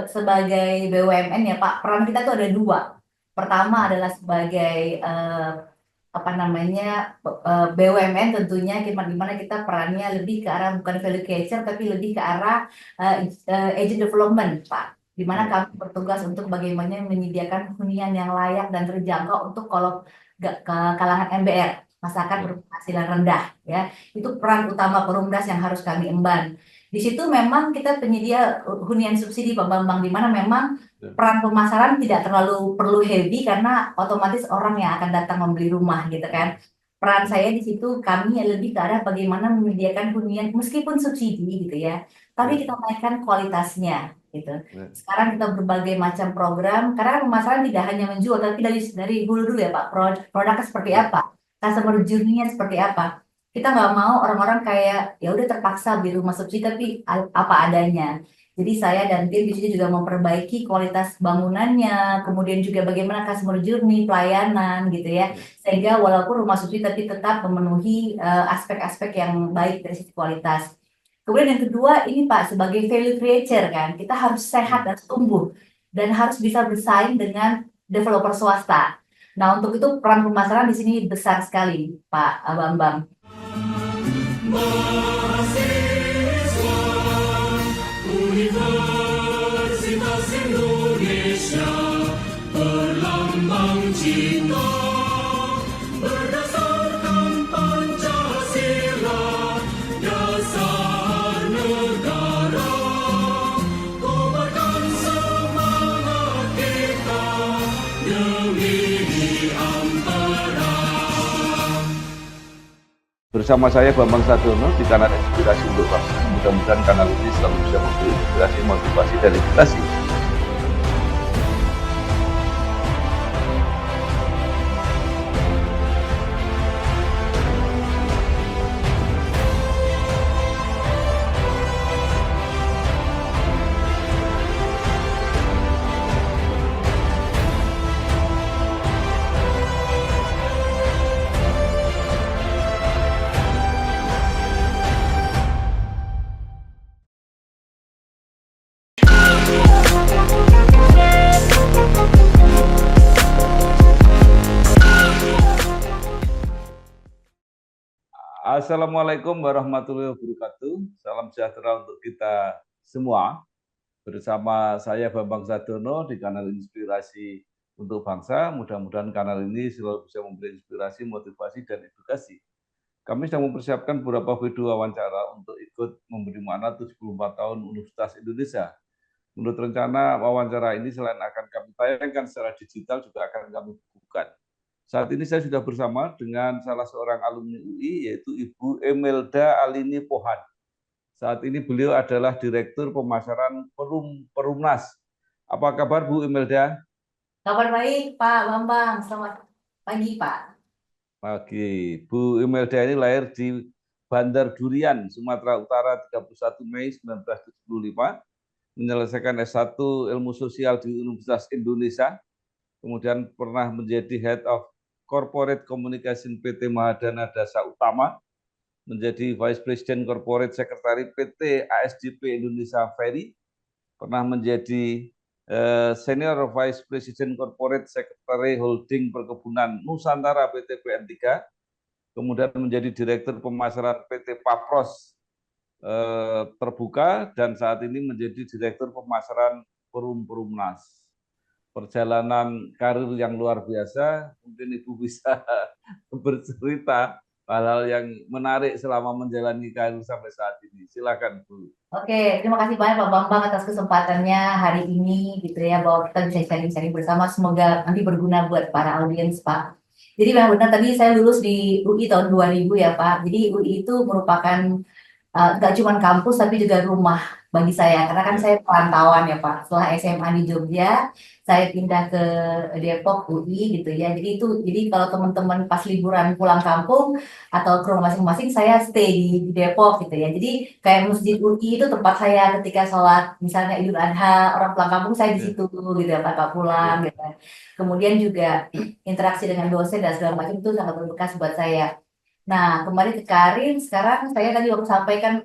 sebagai BUMN ya Pak, peran kita tuh ada dua. Pertama adalah sebagai apa namanya BUMN tentunya gimana kita perannya lebih ke arah bukan value creator tapi lebih ke arah eh, agent development Pak. Di mana Ya, kami bertugas untuk bagaimana menyediakan hunian yang layak dan terjangkau untuk kalau ke kalangan MBR, masyarakat ya, berpenghasilan rendah ya. Itu peran utama Perumdas yang harus kami emban. Di situ memang kita penyedia hunian subsidi Pak Bambang, di mana memang ya, peran pemasaran tidak terlalu perlu heavy karena otomatis orang yang akan datang membeli rumah gitu kan. Peran ya, saya di situ kami lebih ke arah bagaimana menyediakan hunian meskipun subsidi gitu ya, tapi ya, kita naikkan kualitasnya gitu. ya, Sekarang kita berbagai macam program karena pemasaran tidak hanya menjual tapi dari hulu dulu ya Pak. Produknya seperti ya. apa? Customer journey-nya seperti apa? Kita nggak mau orang-orang kayak ya udah terpaksa beli rumah subsidi tapi apa adanya. Jadi saya dan tim di sini juga memperbaiki kualitas bangunannya, kemudian juga bagaimana customer journey, pelayanan gitu ya. Ya. Sehingga walaupun rumah subsidi tapi tetap memenuhi aspek-aspek yang baik dari sisi kualitas. Kemudian yang kedua ini Pak sebagai value creator kan, kita harus sehat Hmm. dan tumbuh dan harus bisa bersaing dengan developer swasta. Nah, untuk itu peran pemasaran di sini besar sekali, Pak Bambang. Mahasiswa Universitas Indonesia berlambang cinta berdasarkan Pancasila dasar negara kobarkan semangat kita demi ampera. Bersama saya Bambang Sadono di kanal Inspirasi untuk Bangsa. Mudah-mudahan kanal ini selalu bisa memberi inspirasi, motivasi, dan edukasi. Assalamualaikum warahmatullahi wabarakatuh. Salam sejahtera untuk kita semua. Bersama saya Bambang Sadono di kanal Inspirasi untuk Bangsa. Mudah-mudahan kanal ini selalu bisa memberi inspirasi, motivasi, dan edukasi. Kami sedang mempersiapkan beberapa video wawancara untuk ikut memberi makna 74 tahun Universitas Indonesia. Menurut rencana wawancara ini selain akan kami tayangkan secara digital juga akan kami bukukan. Saat ini saya sudah bersama dengan salah seorang alumni UI yaitu Ibu Emelda Alini Pohan. Saat ini beliau adalah Direktur Pemasaran Perumnas. Apa kabar Bu Emelda? Kabar baik, Pak Bambang. Selamat pagi, Pak. Oke, Bu Imelda ini lahir di Bandar Durian, Sumatera Utara 31 Mei 1975, menyelesaikan S1 Ilmu Sosial di Universitas Indonesia, kemudian pernah menjadi Head of Corporate Communication PT Mahadana Dasa Utama, menjadi Vice President Corporate Secretary PT ASDP Indonesia Ferry, pernah menjadi Senior Vice President Corporate Secretary Holding Perkebunan Nusantara PT PN3, kemudian menjadi Direktur Pemasaran PT Papros Terbuka, dan saat ini menjadi Direktur Pemasaran Perumnas. Perjalanan karir yang luar biasa, mungkin Ibu bisa bercerita hal-hal yang menarik selama menjalani karir sampai saat ini. Silakan Bu. Oke, terima kasih banyak Pak Bambang atas kesempatannya hari ini gitu ya bahwa kita bisa sharing-sharing bersama. Semoga nanti berguna buat para audiens Pak. Jadi memang benar tadi saya lulus di UI tahun 2000 ya Pak. Jadi UI itu merupakan nggak cuma kampus tapi juga rumah bagi saya karena kan Ya, saya perantauan ya Pak. Setelah SMA di Jogja, saya pindah ke Depok UI gitu ya. Jadi kalau teman-teman pas liburan pulang kampung atau ke rumah masing-masing, saya stay di Depok gitu ya. Jadi kayak Masjid UI itu tempat saya ketika sholat misalnya Idul Adha, orang pulang kampung saya di ya, situ gitu ya, Pak pulang ya, gitu. Kemudian juga interaksi dengan dosen dan segala macam itu sangat berbekas buat saya. Nah, kembali ke karir, sekarang saya tadi waktu sampaikan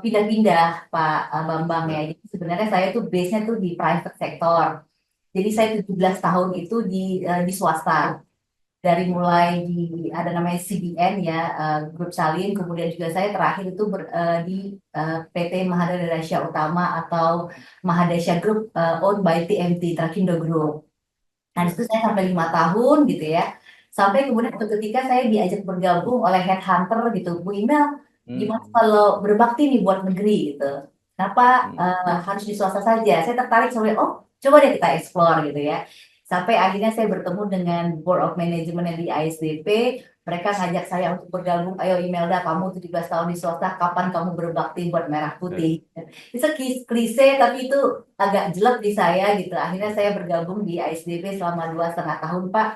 pindah-pindah Pak Bambang ya. Ya. Jadi sebenarnya saya tuh base-nya tuh di private sector. Jadi saya Ya. 17 tahun itu di swasta. Dari mulai di ada namanya CBN ya, Grup Salin, kemudian juga saya terakhir itu di PT Mahadasya Dasya Utama atau Mahadasya Group owned by TMT Trakindo Group. Nah, di Ya. situ saya sampai 5 tahun gitu ya. Sampai kemudian suatu ketika saya diajak bergabung oleh headhunter gitu, Bu Email, gimana Hmm. kalau berbakti nih buat negeri gitu. Kenapa Hmm. harus di swasta saja? Saya tertarik sampai, oh coba deh kita explore gitu ya. Sampai akhirnya saya bertemu dengan Board of Management yang di ASDP. Mereka ngajak saya untuk bergabung, ayo Imelda, kamu 17 tahun di swasta, kapan kamu berbakti buat merah Ya. putih? Itu klise, tapi itu agak jelek di saya gitu. Akhirnya saya bergabung di ASDP selama 2,5 tahun, Pak.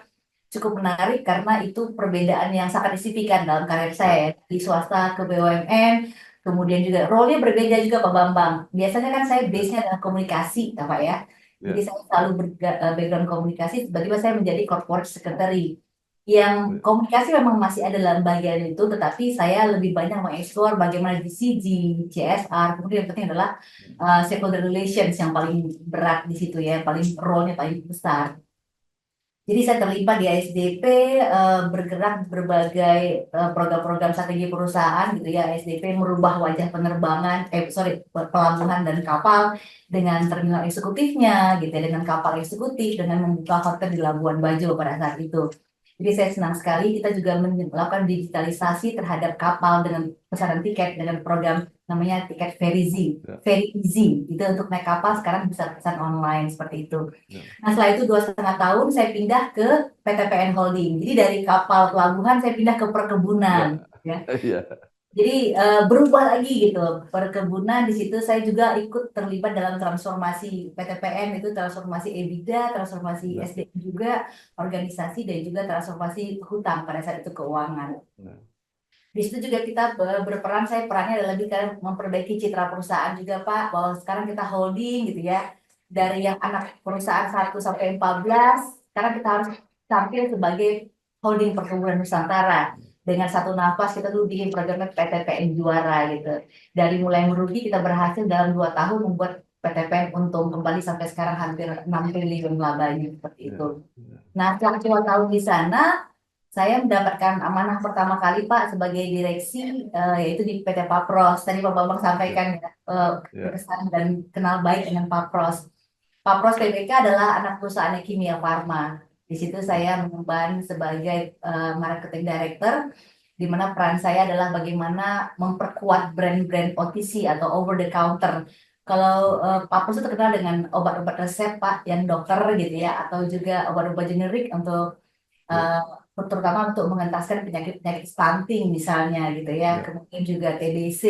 Cukup menarik karena itu perbedaan yang sangat signifikan dalam karir saya Ya. ya. Di swasta ke BUMN, kemudian juga role-nya berbeda juga Pak Bambang. Biasanya kan saya Ya. base-nya adalah komunikasi, ya, Pak ya. Jadi Ya. saya selalu background komunikasi, tiba-tiba saya menjadi corporate secretary. Yang Ya. komunikasi memang masih ada dalam bagian itu, tetapi saya lebih banyak mengeksplor bagaimana di CG, CSR, kemudian yang penting adalah stakeholder relations yang paling berat di situ ya, paling role-nya paling besar. Jadi saya terlibat di ASDP, bergerak di berbagai program-program strategi perusahaan gitu ya. ASDP merubah wajah penerbangan, pelabuhan dan kapal dengan terminal eksekutifnya gitu ya, dengan kapal eksekutif, dengan membuka hotel di Labuan Bajo pada saat itu. Jadi saya senang sekali kita juga melakukan digitalisasi terhadap kapal dengan pesanan tiket dengan program namanya tiket Ya. Very Easy. Itu untuk naik kapal sekarang bisa pesan online seperti itu. Ya. Nah, setelah itu 2,5 tahun saya pindah ke PTPN Holding. Jadi dari kapal pelabuhan saya pindah ke perkebunan. Ya. Ya. Ya. Jadi berubah lagi gitu. Perkebunan di situ saya juga ikut terlibat dalam transformasi PTPN itu transformasi EBITDA, transformasi Ya. SDM juga, organisasi dan juga transformasi hutang pada saat itu keuangan. Ya. Di situ juga kita berperan, saya perannya adalah lebih ke memperbaiki citra perusahaan juga Pak, bahwa sekarang kita holding gitu ya, dari yang anak perusahaan 1 sampai 14, sekarang kita harus tampil sebagai holding perkebunan Nusantara. Dengan satu nafas kita tuh bikin programnya PTPN Juara gitu. Dari mulai merugi kita berhasil dalam 2 tahun membuat PTPN untung kembali sampai sekarang hampir 6 triliun labanya seperti itu. Ya. Nah, setelah 2 tahun di sana, saya mendapatkan amanah pertama kali Pak sebagai direksi, yaitu di PT Papros. Tadi Pak Bambang Ya. sampaikan ya, Ya. berkesan dan kenal baik dengan Papros. Papros Tbk adalah anak perusahaan Kimia Farma. Di situ saya mengemban sebagai marketing director, di mana peran saya adalah bagaimana memperkuat brand-brand OTC atau over the counter. Kalau Papros itu terkenal dengan obat-obat resep Pak, yang dokter gitu ya, atau juga obat-obat generik untuk Ya. eh, terutama untuk mengentaskan penyakit-penyakit stunting misalnya gitu ya, Ya. kemudian juga TBC.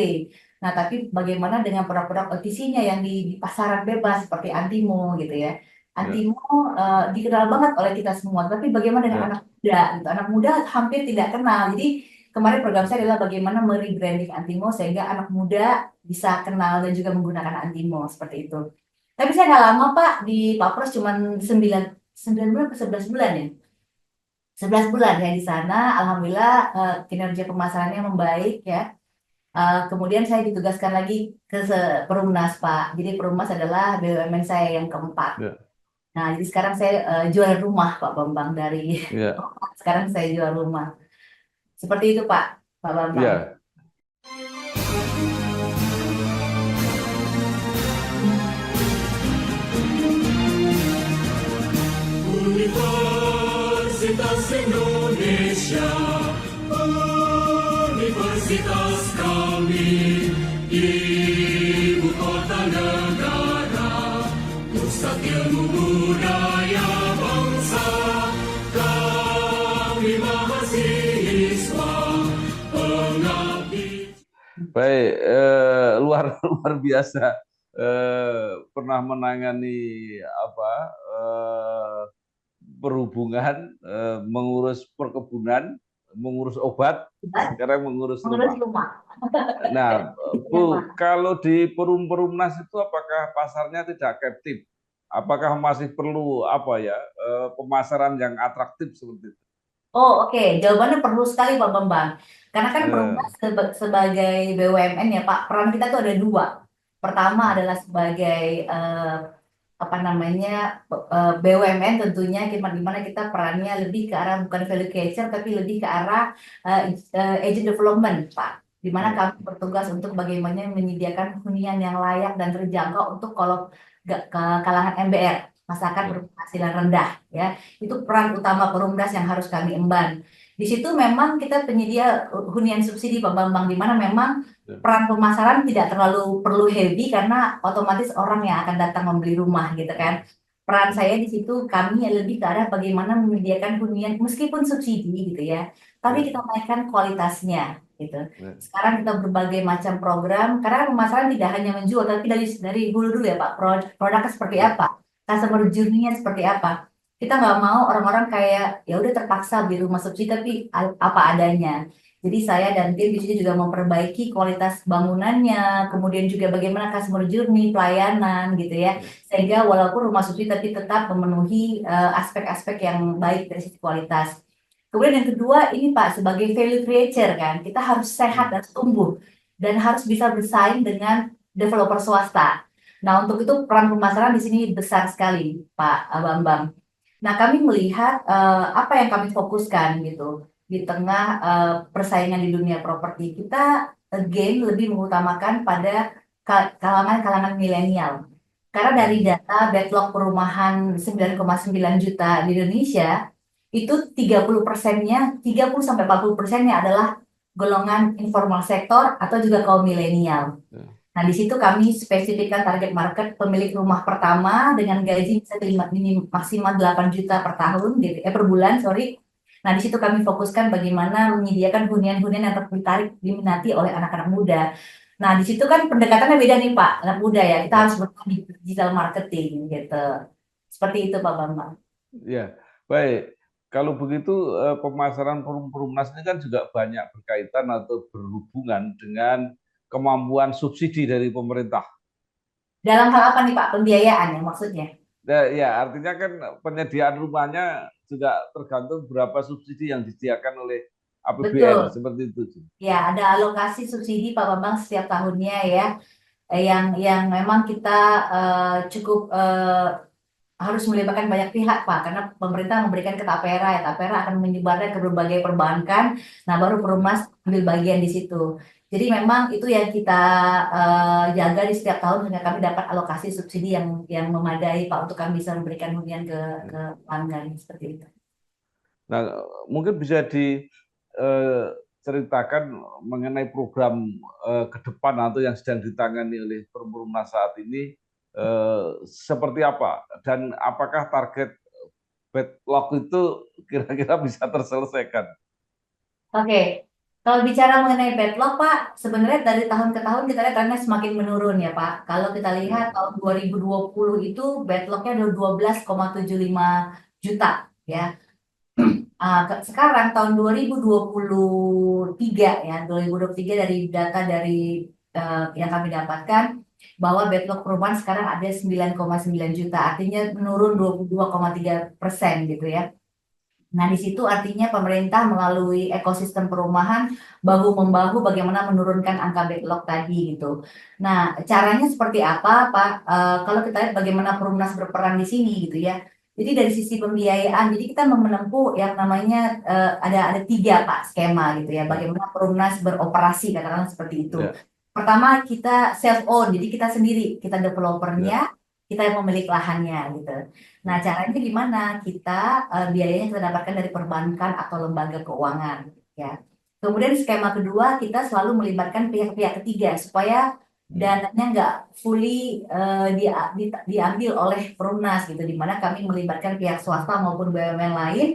Nah, tapi bagaimana dengan produk-produk OTC-nya yang di pasaran bebas seperti Antimo gitu ya. Ya. Antimo dikenal banget oleh kita semua, tapi bagaimana dengan Ya. anak muda gitu. Anak muda hampir tidak kenal. Jadi kemarin program saya adalah bagaimana merebranding Antimo sehingga anak muda bisa kenal dan juga menggunakan Antimo seperti itu. Tapi saya nggak lama Pak di Papros cuma 9 bulan ke 11 bulan ya. 11 bulan ya di sana, alhamdulillah kinerja pemasarannya membaik ya. Kemudian saya ditugaskan lagi ke Perumnas Pak. Jadi Perumnas adalah BUMN saya yang keempat. Ya. Nah, jadi sekarang saya jual rumah Pak Bambang dari Ya. sekarang saya jual rumah. Seperti itu Pak Bambang. Ya. Universitas Indonesia, Universitas kami, Ibu Kota Negara, Pusat Ilmu Budaya Bangsa, kami mahasiswa, pengabdi. Baik, luar biasa. Pernah menangani perhubungan, mengurus perkebunan, mengurus obat, sekarang mengurus Mengurus rumah. rumah. Nah, Iya, Pak. Bu, kalau di Perumnas itu apakah pasarnya tidak captive? Apakah masih perlu pemasaran yang atraktif seperti itu? Oh, oke. Jawabannya perlu sekali Pak Bambang. Karena kan Eh, Perumnas sebagai BUMN ya Pak, peran kita tuh ada dua. Pertama adalah sebagai apa namanya BUMN tentunya gimana kita perannya lebih ke arah bukan value creator tapi lebih ke arah agent development Pak. Di mana ya, kami bertugas untuk bagaimana menyediakan hunian yang layak dan terjangkau untuk kalau ke kalangan MBR, masyarakat ya, berpenghasilan rendah ya. Itu peran utama Perumdas yang harus kami emban. Di situ memang kita penyedia hunian subsidi Pak Bambang, di mana memang ya, peran pemasaran tidak terlalu perlu heavy karena otomatis orang yang akan datang membeli rumah gitu kan. Peran ya, saya di situ kami lebih ke arah bagaimana menyediakan hunian meskipun subsidi gitu ya, tapi ya, kita naikkan kualitasnya gitu. ya, Sekarang kita berbagai macam program karena kan pemasaran tidak hanya menjual tapi dari hulu dulu ya Pak. Produknya seperti ya, apa? Customer journey-nya seperti apa? Kita nggak mau orang-orang kayak ya udah terpaksa beli rumah subsidi tapi apa adanya. Jadi saya dan tim di sini juga memperbaiki kualitas bangunannya, kemudian juga bagaimana customer journey, pelayanan gitu ya. ya, Sehingga walaupun rumah subsidi tapi tetap memenuhi aspek-aspek yang baik dari sisi kualitas. Kemudian yang kedua ini Pak, sebagai value creator kan, kita harus sehat hmm, dan tumbuh dan harus bisa bersaing dengan developer swasta. Nah, untuk itu peran pemasaran di sini besar sekali, Pak Bambang. Nah, kami melihat apa yang kami fokuskan gitu di tengah persaingan di dunia properti. Kita again lebih mengutamakan pada kalangan-kalangan milenial. Karena dari hmm, data backlog perumahan 9,9 juta di Indonesia, itu 30%-nya, 30 sampai 40%-nya adalah golongan informal sektor atau juga kaum milenial. ya, Nah, di situ kami spesifikkan target market pemilik rumah pertama dengan gaji bisa maksimal 8 juta per tahun, gitu, per bulan, sorry. Nah, di situ kami fokuskan bagaimana menyediakan hunian-hunian yang tertarik diminati oleh anak-anak muda. Nah, di situ kan pendekatannya beda nih Pak, anak muda ya. Kita ya. harus bermain di digital marketing gitu. Seperti itu Pak Bambang. Ya, baik. Kalau begitu pemasaran Perumnas ini kan juga banyak berkaitan atau berhubungan dengan kemampuan subsidi dari pemerintah. Dalam hal apa nih Pak? Pembiayaan ya maksudnya? Ya, ya, artinya kan penyediaan rumahnya juga tergantung berapa subsidi yang disediakan oleh APBN, Betul. seperti itu. Ya, ada alokasi subsidi Pak Bambang setiap tahunnya ya. Yang memang kita cukup harus melibatkan banyak pihak Pak, karena pemerintah memberikan ke Tapera ya, Tapera akan menyebarkan ke berbagai perbankan, nah baru Ya, Perumnas ambil bagian di situ. Jadi memang itu yang kita jaga di setiap tahun sehingga kami dapat alokasi subsidi yang memadai Pak untuk kami bisa memberikan hunian ke ya. pelanggan seperti itu. Nah, mungkin bisa diceritakan mengenai program ke depan atau yang sedang ditangani oleh Perumnas saat ini seperti apa dan apakah target backlog itu kira-kira bisa terselesaikan? Oke, kalau bicara mengenai backlog, Pak, sebenarnya dari tahun ke tahun kita lihat trennya semakin menurun ya, Pak. Kalau kita lihat Ya, tahun 2020 itu backlognya ada 12,75 juta, ya. Sekarang tahun 2023 ya, 2023 dari data dari yang kami dapatkan bahwa backlog perumahan sekarang ada 9,9 juta, artinya menurun ya, 22,3% gitu ya. Nah, di situ artinya pemerintah melalui ekosistem perumahan bahu-membahu bagaimana menurunkan angka backlog tadi gitu. Nah, caranya seperti apa, Pak? Kalau kita lihat bagaimana Perumnas berperan di sini gitu ya. Jadi dari sisi pembiayaan, jadi kita menempuh yang namanya ada tiga Pak skema gitu ya. ya, Bagaimana Perumnas beroperasi katakanlah seperti itu. ya, Pertama kita self own, jadi kita sendiri, kita developernya, ya, kita yang memiliki lahannya gitu. Nah, ya, caranya gimana? Kita biayanya kita dapatkan dari perbankan atau lembaga keuangan, ya. Kemudian skema kedua kita selalu melibatkan pihak-pihak ketiga supaya hmm, dananya nggak fully diambil oleh Perumnas gitu, di mana kami melibatkan pihak swasta maupun BUMN lain.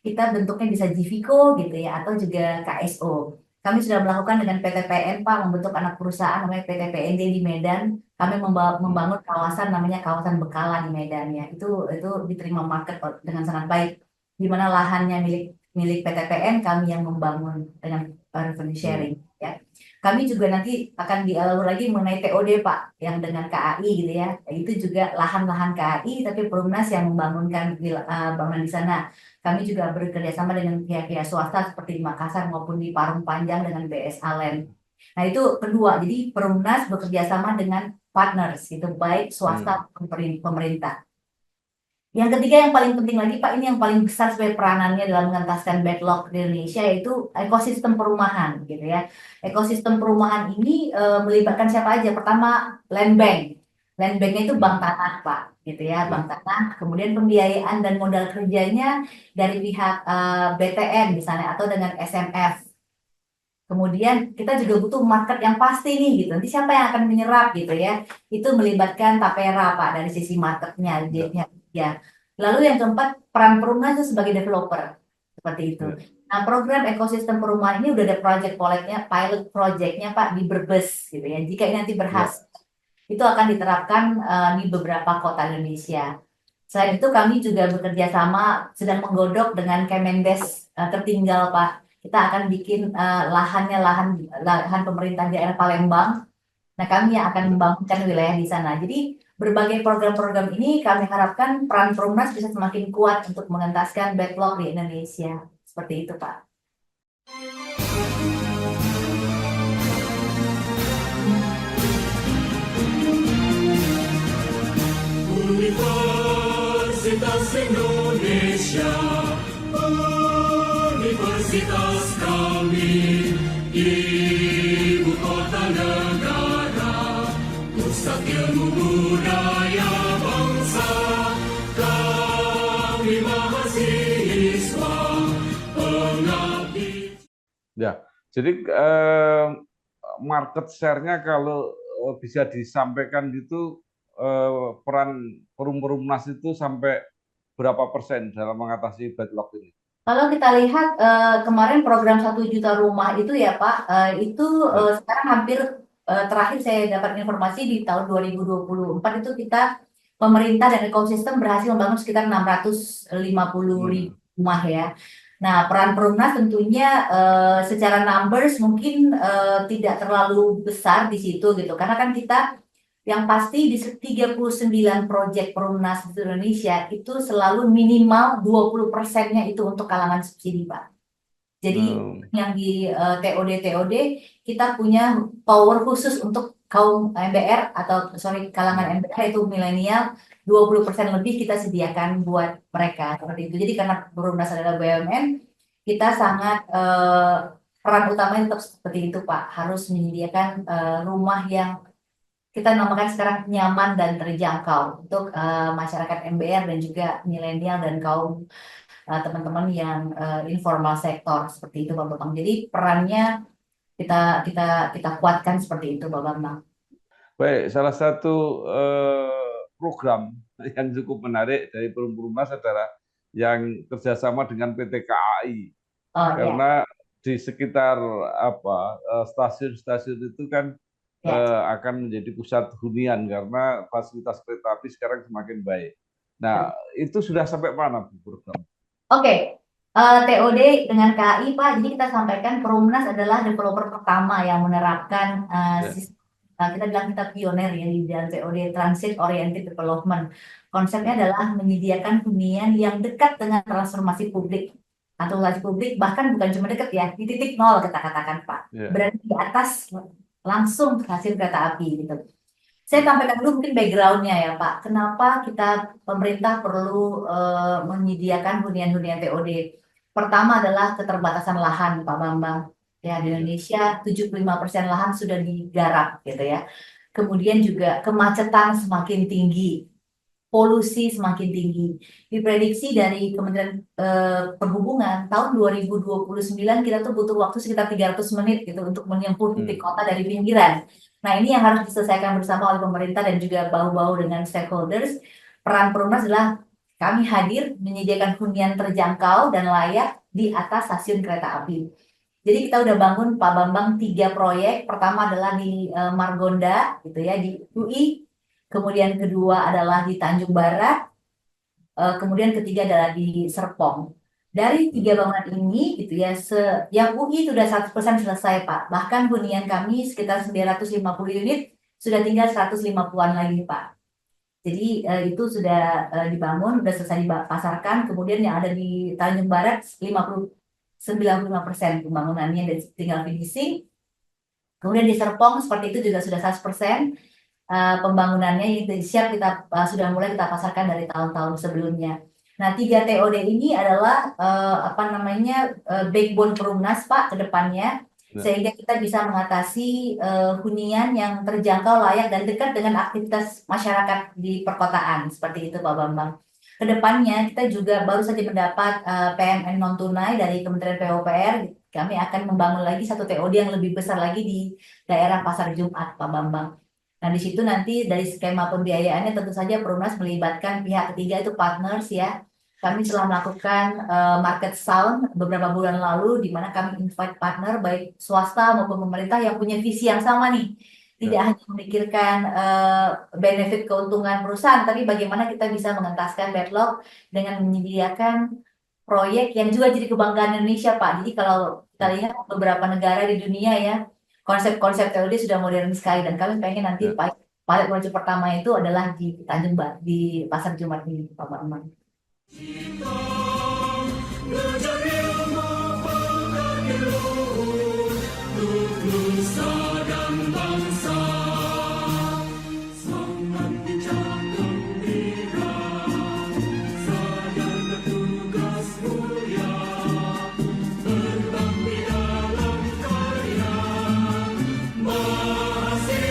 Kita bentuknya bisa JIVICO gitu ya, atau juga KSO. Kami sudah melakukan dengan PTPN Pak, membentuk anak perusahaan namanya PT PND di Medan. Kami hmm, membangun kawasan namanya kawasan Bekala di Medan ya. Itu diterima market dengan sangat baik. Di mana lahannya milik milik PTPN, kami yang membangun dengan revenue hmm, sharing ya. Kami juga nanti akan dialur lagi mengenai TOD Pak, yang dengan KAI gitu ya. Itu juga lahan-lahan KAI, tapi Perumnas yang membangunkan bangunan di sana. Kami juga bekerja sama dengan pihak-pihak swasta seperti di Makassar maupun di Parung Panjang dengan BSA Land. Nah itu kedua, jadi Perumnas bekerja sama dengan partners, gitu, baik swasta maupun pemerintah. Yang ketiga yang paling penting lagi Pak, ini yang paling besar sebagai peranannya dalam mengentaskan backlog di Indonesia, yaitu ekosistem perumahan gitu ya. Ekosistem perumahan ini melibatkan siapa aja? Pertama, land bank. Land banknya itu bank tanah Pak, gitu ya, bank tanah. Kemudian pembiayaan dan modal kerjanya dari pihak BTN misalnya atau dengan SMF. Kemudian kita juga butuh market yang pasti nih gitu. Nanti siapa yang akan menyerap gitu ya? Itu melibatkan Tapera Pak dari sisi marketnya. Ya. Lalu yang keempat, peran Perumnas itu sebagai developer seperti itu. Nah, program ekosistem perumahan ini udah ada pilot projectnya Pak di Brebes gitu ya. Jika ini nanti berhasil, itu akan diterapkan di beberapa kota Indonesia. Selain itu kami juga bekerja sama sedang menggodok dengan Kemendes tertinggal Pak. Kita akan bikin lahan pemerintah daerah Palembang. Nah, kami yang akan membangunkan wilayah di sana. Jadi berbagai program-program ini kami harapkan peran Perumnas bisa semakin kuat untuk mengentaskan backlog di Indonesia. Seperti itu, Pak. Universitas Indonesia, universitas kami, ibu kota negara, pusat ilmu budaya bangsa, kami mahasiswa, pengabdi. Ya, jadi market share-nya kalau bisa disampaikan gitu, peran Perumnas itu sampai berapa persen dalam mengatasi backlog ini? Kalau kita lihat kemarin program 1 juta rumah itu ya Pak, itu sekarang hampir terakhir saya dapat informasi di tahun 2024 itu kita pemerintah dan ekosistem berhasil membangun sekitar 650.000 rumah ya. Nah, peran Perumnas tentunya secara numbers mungkin tidak terlalu besar di situ gitu, karena kan kita yang pasti di 39 proyek Perumnas di Indonesia itu selalu minimal 20%-nya itu untuk kalangan subsidi, Pak. Jadi yang di TOD kita punya power khusus untuk kaum MBR atau kalangan MBR itu milenial, 20% lebih kita sediakan buat mereka seperti itu. Jadi karena Perumnas adalah BUMN, kita sangat peran utamanya tetap seperti itu, Pak. Harus menyediakan rumah yang kita namakan sekarang nyaman dan terjangkau untuk masyarakat MBR dan juga milenial dan kaum teman-teman yang informal sektor seperti itu, Pak Bambang. Jadi perannya kita kuatkan seperti itu, Pak Bambang. Baik, salah satu program yang cukup menarik dari Perumnas adalah yang kerjasama dengan PT KAI, karena di sekitar stasiun-stasiun itu kan akan menjadi pusat hunian karena fasilitas kereta api sekarang semakin baik. Nah, itu sudah sampai mana Bu program? Oke. TOD dengan KAI Pak, jadi kita sampaikan Perumnas adalah developer pertama yang menerapkan sistem, kita bilang kita pioner ya di bidang TOD, Transit Oriented Development. Konsepnya adalah menyediakan hunian yang dekat dengan transformasi publik atau transformasi publik, bahkan bukan cuma dekat ya, di titik nol kita katakan Pak, berada di atas langsung hasil kereta api gitu. Saya sampaikan dulu mungkin background-nya ya Pak. Kenapa pemerintah perlu menyediakan hunian-hunian TOD? Pertama adalah keterbatasan lahan Pak Bambang. Ya di Indonesia 75% lahan sudah digarap gitu ya. Kemudian juga kemacetan semakin tinggi, polusi semakin tinggi. Diprediksi dari Kementerian Perhubungan tahun 2029 kita tuh butuh waktu sekitar 300 menit gitu untuk menyempuh titik kota dari pinggiran. Nah, ini yang harus diselesaikan bersama oleh pemerintah dan juga bahu-bahu dengan stakeholders. Peran Perumnas adalah kami hadir menyediakan hunian terjangkau dan layak di atas stasiun kereta api. Jadi kita udah bangun Pak Bambang 3 proyek. Pertama adalah di Margonda gitu ya, di UI. Kemudian kedua adalah di Tanjung Barat. Kemudian ketiga adalah di Serpong. Dari 3 bangunan ini gitu ya, yang UI sudah 100% selesai Pak. Bahkan hunian kami sekitar 950 unit, sudah tinggal 150-an lagi Pak. Jadi itu sudah dibangun, sudah selesai dipasarkan. Kemudian yang ada di Tanjung Barat 95% pembangunannya dan tinggal finishing. Kemudian di Serpong seperti itu juga sudah 100% pembangunannya itu siap kita sudah mulai kita pasarkan dari tahun-tahun sebelumnya. Nah, 3 TOD ini adalah apa namanya backbone Perumnas Pak ke depannya Ya. sehingga kita bisa mengatasi hunian yang terjangkau, layak dan dekat dengan aktivitas masyarakat di perkotaan seperti itu Pak Bambang. Kedepannya kita juga baru saja mendapat PMN non tunai dari Kementerian PUPR. Kami akan membangun lagi 1 TOD yang lebih besar lagi di daerah Pasar Jumat Pak Bambang. Nah, di situ nanti dari skema pembiayaannya tentu saja Perumnas melibatkan pihak ketiga itu partners ya. Kami telah melakukan market sound beberapa bulan lalu di mana kami invite partner baik swasta maupun pemerintah yang punya visi yang sama nih. Tidak Ya. hanya memikirkan benefit keuntungan perusahaan, tapi bagaimana kita bisa mengentaskan backlog dengan menyediakan proyek yang juga jadi kebanggaan Indonesia, Pak. Jadi kalau kita lihat beberapa negara di dunia ya, konsep-konsep TOD sudah modern sekali dan kami pengen nanti Ya. pilot project pertama itu adalah di Tanjung di Pasar Jumat ini, Pak Bambang. Belajar ilmu pengkaji luhur untuk nusa dan bangsa. Semangat bincang gembira, sadar bertugas mulia, berbakti dalam karya, mahasiswa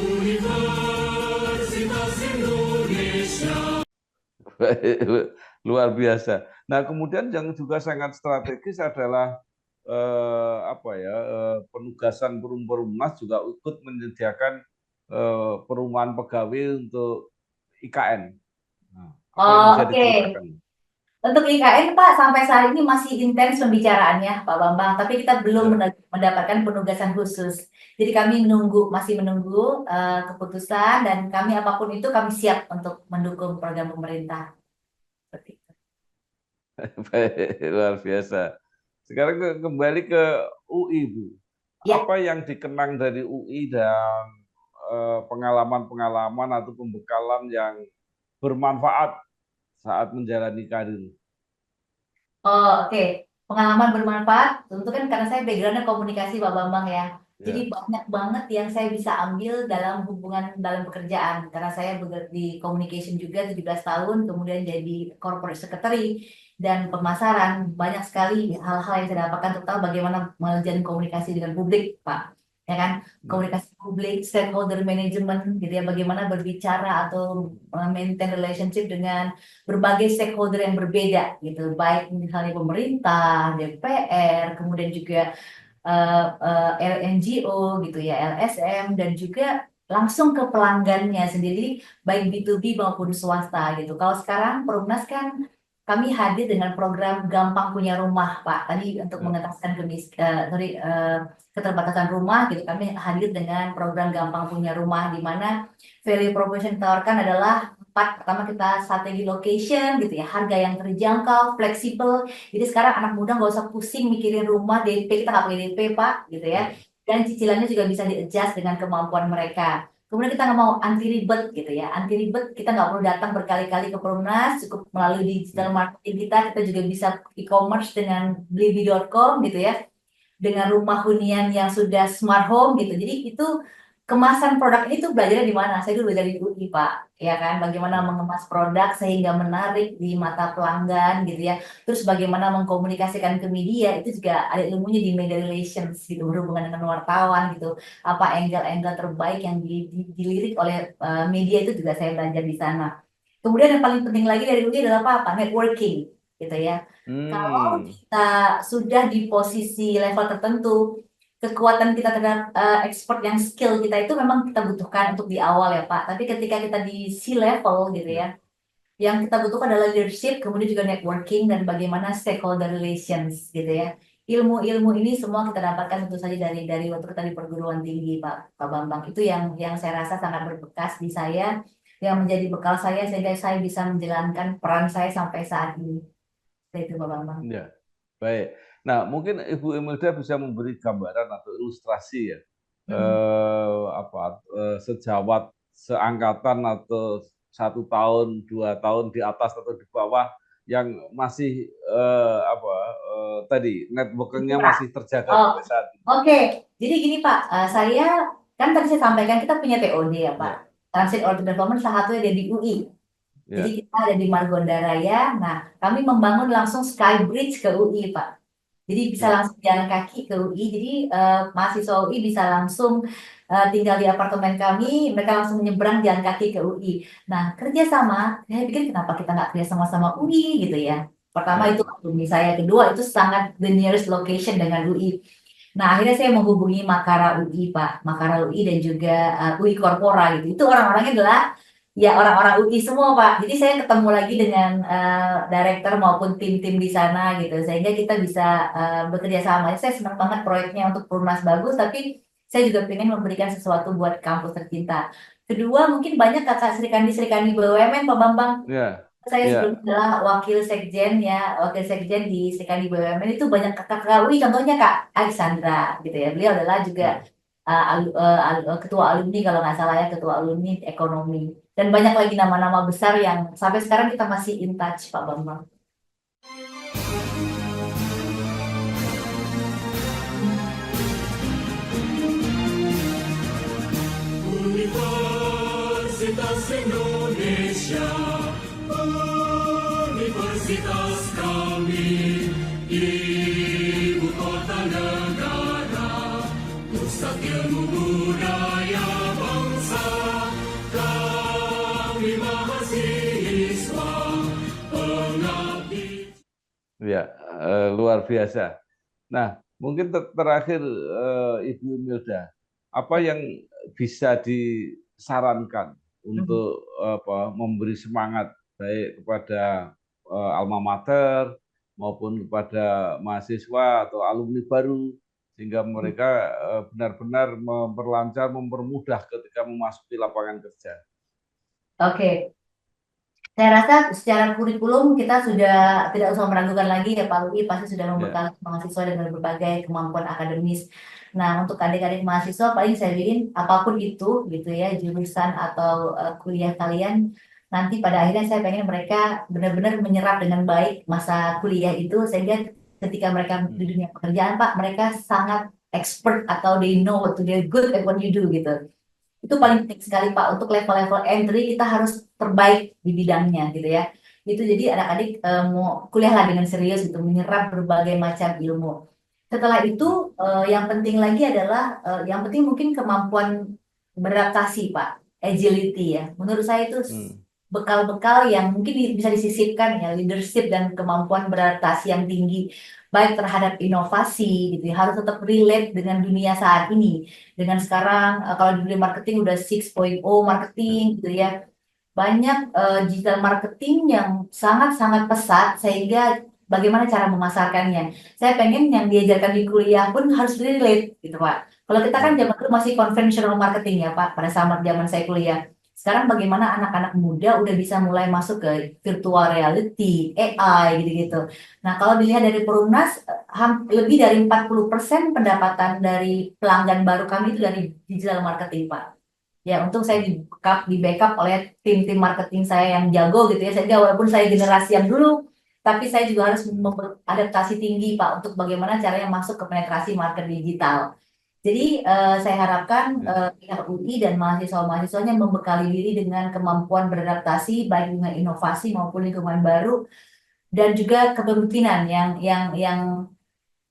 Universitas Indonesia. Luar biasa. Nah, kemudian yang juga sangat strategis adalah penugasan Perumnas juga ikut menyediakan perumahan pegawai untuk IKN. Nah, apa yang bisa Oke. diceritakan? Untuk IKN Pak, sampai saat ini masih intens pembicaraannya Pak Bambang, tapi kita belum Ya. mendapatkan penugasan khusus. Jadi kami masih menunggu keputusan dan kami apapun itu kami siap untuk mendukung program pemerintah. Seperti itu. Baik, luar biasa. Sekarang kembali ke UI, Bu. Ya, Apa yang dikenang dari UI dan pengalaman-pengalaman atau pembekalan yang bermanfaat saat menjalani karir? oke. Pengalaman bermanfaat, tentu kan karena saya backgroundnya komunikasi Pak Bambang ya. Ya. Jadi banyak banget yang saya bisa ambil dalam hubungan dalam pekerjaan. Karena saya di communication juga 17 tahun, kemudian jadi corporate secretary dan pemasaran. Banyak sekali hal-hal yang saya dapatkan tentang bagaimana menjalin komunikasi dengan publik, Pak. Ya kan? Komunikasi publik, stakeholder management, gitu ya. Bagaimana berbicara atau maintain relationship dengan berbagai stakeholder yang berbeda gitu, baik misalnya pemerintah, DPR, kemudian juga NGO gitu ya, LSM dan juga langsung ke pelanggannya sendiri, baik B2B maupun swasta gitu. Kalau sekarang Perumnas kan kami hadir dengan program Gampang Punya Rumah, Pak. Tadi untuk Ya. mengentaskan keterbatasan rumah gitu, kami hadir dengan program Gampang Punya Rumah di mana value proposition ditawarkan adalah pertama kita strategi location gitu ya, harga yang terjangkau, fleksibel. Jadi sekarang anak muda nggak usah pusing mikirin rumah DP, kita nggak pakai DP Pak, gitu ya. Dan cicilannya juga bisa di-adjust dengan kemampuan mereka. Kemudian kita nggak mau anti ribet gitu ya, anti ribet kita nggak perlu datang berkali-kali ke Perumnas, cukup melalui digital marketing kita juga bisa e-commerce dengan blibli.com gitu ya, dengan rumah hunian yang sudah smart home gitu. Jadi itu kemasan produk ini tuh belajarnya di mana? Saya dulu belajar di UI, Pak. Ya kan, bagaimana mengemas produk sehingga menarik di mata pelanggan gitu ya. Terus bagaimana mengkomunikasikan ke media, itu juga ada ilmunya di media relations gitu, berhubungan dengan wartawan gitu. Apa angle-angle terbaik yang dilirik oleh media itu juga saya belajar di sana. Kemudian yang paling penting lagi dari UI adalah apa? Networking gitu ya. Kalau kita sudah di posisi level tertentu, kekuatan kita terhadap expert yang skill kita itu memang kita butuhkan untuk di awal ya Pak. Tapi ketika kita di C-level gitu ya, yang kita butuhkan adalah leadership, kemudian juga networking dan bagaimana stakeholder relations gitu ya. Ilmu-ilmu ini semua kita dapatkan tentu saja dari waktu kita di perguruan tinggi Pak Bambang. Itu yang saya rasa sangat berbekas di saya yang menjadi bekal saya sehingga saya bisa menjalankan peran saya sampai saat ini. Seperti itu, Pak Bambang. Ya, baik. Nah, mungkin Ibu Imelda bisa memberi gambaran atau ilustrasi ya, Mm. sejawat seangkatan atau 1 tahun, 2 tahun di atas atau di bawah yang masih tadi networkingnya Pak. masih terjaga Oh, sampai saat ini. oke. Jadi gini Pak, saya kan tadi saya sampaikan kita punya TOD ya Pak. Ya, Transit Order Development salah satunya ada di UI. Jadi ya, kita ada di Margonda Raya. Nah, kami membangun langsung Skybridge ke UI Pak. Jadi bisa ya, langsung jalan kaki ke UI. Jadi mahasiswa UI bisa langsung tinggal di apartemen kami, mereka langsung menyeberang jalan kaki ke UI. Nah, kerjasama, saya pikir kenapa kita nggak kerja sama-sama UI gitu ya. Pertama ya, itu alumni saya, kedua itu sangat the nearest location dengan UI. Nah, akhirnya saya menghubungi Makara UI, Pak. Makara UI dan juga UI Korpora gitu. Itu orang-orangnya adalah ya orang-orang UI semua, Pak. Jadi saya ketemu lagi dengan director maupun tim-tim di sana gitu. Sehingga kita bisa bekerja sama. Saya senang banget proyeknya untuk Perumnas bagus, tapi saya juga pengen memberikan sesuatu buat kampus tercinta. Kedua, mungkin banyak kakak Serikandi BUMN, Pak Bambang. ya, Saya sebelumnya ya, adalah wakil sekjen di Serikandi BUMN itu banyak kakak UI, contohnya Kak Alexandra gitu ya. Beliau adalah juga ya. ketua alumni kalau nggak salah ya, ketua alumni ekonomi. Dan banyak lagi nama-nama besar yang sampai sekarang kita masih in touch, Pak Bambang. Universitas Indonesia, universitas kami, ibu kota negara, pusat ilmu budaya bangsa, kami mahasiswa, pengabdi. Ya, luar biasa. Nah, mungkin terakhir Ibu Milda, apa yang bisa disarankan Mhm. untuk memberi semangat baik kepada alma mater maupun kepada mahasiswa atau alumni baru sehingga mereka benar-benar memperlancar, mempermudah ketika memasuki lapangan kerja. Oke, saya rasa secara kurikulum kita sudah tidak usah meragukan lagi ya Pak UI pasti sudah Ya, membekali mahasiswa dengan berbagai kemampuan akademis. Nah untuk adik-adik mahasiswa paling saya bikin apapun itu gitu ya jurusan atau kuliah kalian nanti pada akhirnya saya pengen mereka benar-benar menyerap dengan baik masa kuliah itu sehingga ketika mereka di dunia pekerjaan Pak mereka sangat expert atau they know what to do good at what you do gitu. Itu paling penting sekali Pak. Untuk level-level entry kita harus terbaik di bidangnya gitu ya. Itu jadi adik-adik mau kuliahlah dengan serius gitu, menyerap berbagai macam ilmu. Setelah itu yang penting lagi adalah yang penting mungkin kemampuan beradaptasi Pak, agility ya. Menurut saya itu hmm, bekal-bekal yang mungkin bisa disisipkan ya, leadership dan kemampuan beradaptasi yang tinggi baik terhadap inovasi gitu ya, harus tetap relate dengan dunia saat ini dengan sekarang kalau di dunia marketing udah 6.0 marketing gitu ya. Banyak digital marketing yang sangat-sangat pesat sehingga bagaimana cara memasarkannya. Saya pengen yang diajarkan di kuliah pun harus relate gitu Pak. Kalau kita kan hmm, zaman dulu masih conventional marketing ya Pak pada zaman saya kuliah. Sekarang bagaimana anak-anak muda udah bisa mulai masuk ke virtual reality, AI gitu-gitu. Nah, kalau dilihat dari Perumnas, lebih dari 40% pendapatan dari pelanggan baru kami itu dari digital marketing, Pak. Ya, untung saya di backup oleh tim-tim marketing saya yang jago gitu ya. Sehingga walaupun saya generasi yang dulu, tapi saya juga harus adaptasi tinggi, Pak, untuk bagaimana caranya masuk ke penetrasi market digital. Jadi saya harapkan ya, pihak UI dan mahasiswa-mahasiswanya membekali diri dengan kemampuan beradaptasi baik dengan inovasi maupun lingkungan baru dan juga kepemimpinan yang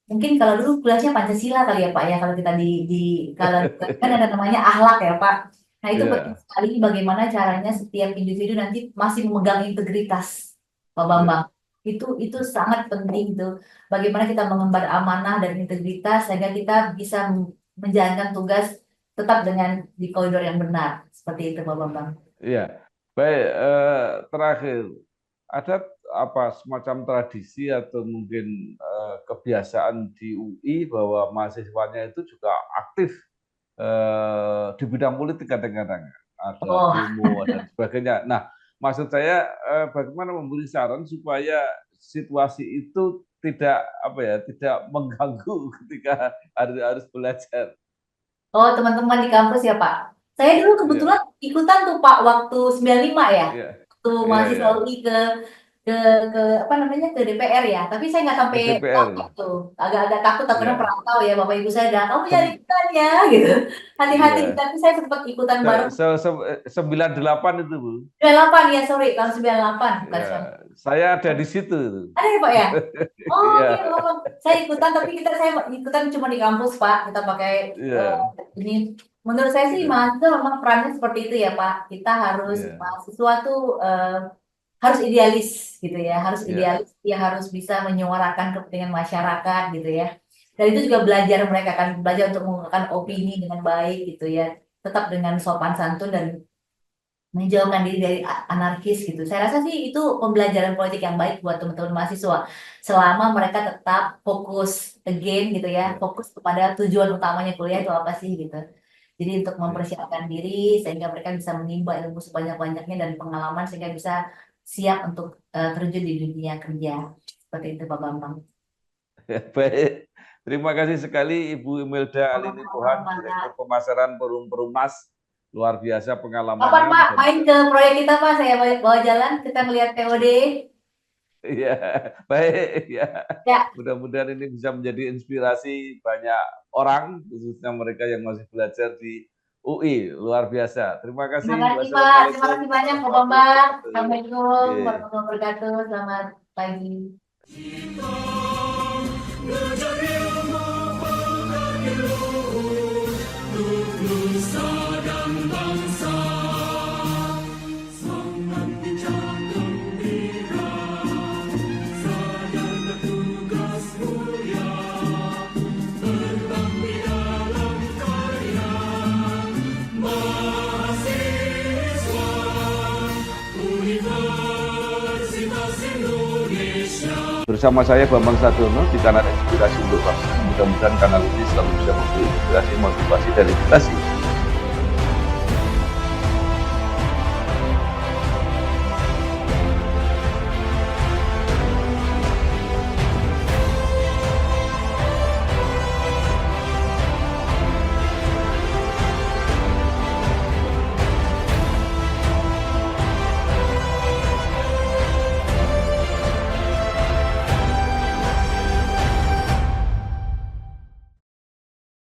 mungkin kalau dulu kelasnya Pancasila kali ya Pak ya kalau kita di kalau kan ada namanya akhlak ya Pak. Nah itu penting ya, sekali bagaimana caranya setiap individu nanti masih memegang integritas Pak ya. Bambang. Itu sangat penting tuh. Bagaimana kita mengemban amanah dan integritas sehingga kita bisa menjalankan tugas tetap dengan di koridor yang benar. Seperti itu Pak Bambang. Iya, baik. Terakhir, ada apa semacam tradisi atau mungkin kebiasaan di UI bahwa mahasiswanya itu juga aktif di bidang politik kadang-kadang. ada Oh, demo dan sebagainya. Nah, maksud saya bagaimana memberi saran supaya situasi itu tidak tidak mengganggu ketika harus belajar. oh teman-teman di kampus ya Pak. Saya dulu Iya, kebetulan ikutan tuh Pak waktu 95 ya. iya, Waktu iya, mahasiswa iya. UI ke ke apa namanya ke DPR ya. Tapi saya nggak Ke sampai takut DPR. tuh. Agak-agak takut karena Iya. perantau ya Bapak Ibu saya bilang kamu jangan Sem- ikutan ya gitu. Hati-hati. iya. Tapi saya sempat ikutan bareng 98 itu, Bu. 98 ya sorry tahun 98 bukan Ya, 98. saya ada di situ itu. Ada ya Pak ya? Oh Iya, oke Bapak. Saya ikutan tapi saya ikutan cuma di kampus Pak. Kita pakai iya, ini. Menurut saya sih iya, mahasiswa memang perannya seperti itu ya Pak. Kita harus iya, mahasiswa tuh harus idealis gitu ya, harus iya, idealis, dia harus bisa menyuarakan kepentingan masyarakat gitu ya. Dan itu juga belajar mereka kan belajar untuk mengungkapkan iya, opini dengan baik gitu ya, tetap dengan sopan santun dan menjauhkan diri dari anarkis gitu. Saya rasa sih itu pembelajaran politik yang baik buat teman-teman mahasiswa selama mereka tetap fokus again gitu ya, iya, fokus kepada tujuan utamanya kuliah itu apa sih gitu. Jadi untuk iya. mempersiapkan diri sehingga mereka bisa menimba ilmu sebanyak-banyaknya dan pengalaman sehingga bisa siap untuk terjun di dunia kerja. Seperti itu Pak Bambang. Baik. Terima kasih sekali Ibu Imelda Alini Pohan, Sama-sama. Direktur Pemasaran Perum Perumas. Luar biasa Kapan pengalamannya. Pak main Mudah-mudahan ke proyek kita Pak? Saya bawa jalan, kita melihat TOD. iya, baik ya. Ya, Mudah-mudahan ini bisa menjadi inspirasi banyak orang, khususnya mereka yang masih belajar di UI. Luar biasa. Terima terima kasih. kasih Pak. Terima Wassalamualaikum kasih banyak Pak warahmatullahi Bambang. wabarakatuh. Assalamualaikum Oke. warahmatullahi wabarakatuh. Selamat pagi. Belajar ilmu pengabdi luhur untuk nusa dan bangsa. Semangat bincang gembira, sadar bertugas mulia, berbakti dalam karya. Mahasiswa Universitas Indonesia. Bersama saya Bambang Sadono di kanal Inspirasi untuk Bangsa. Mudah-mudahan kanal ini selalu bisa memberi inspirasi, motivasi, dan edukasi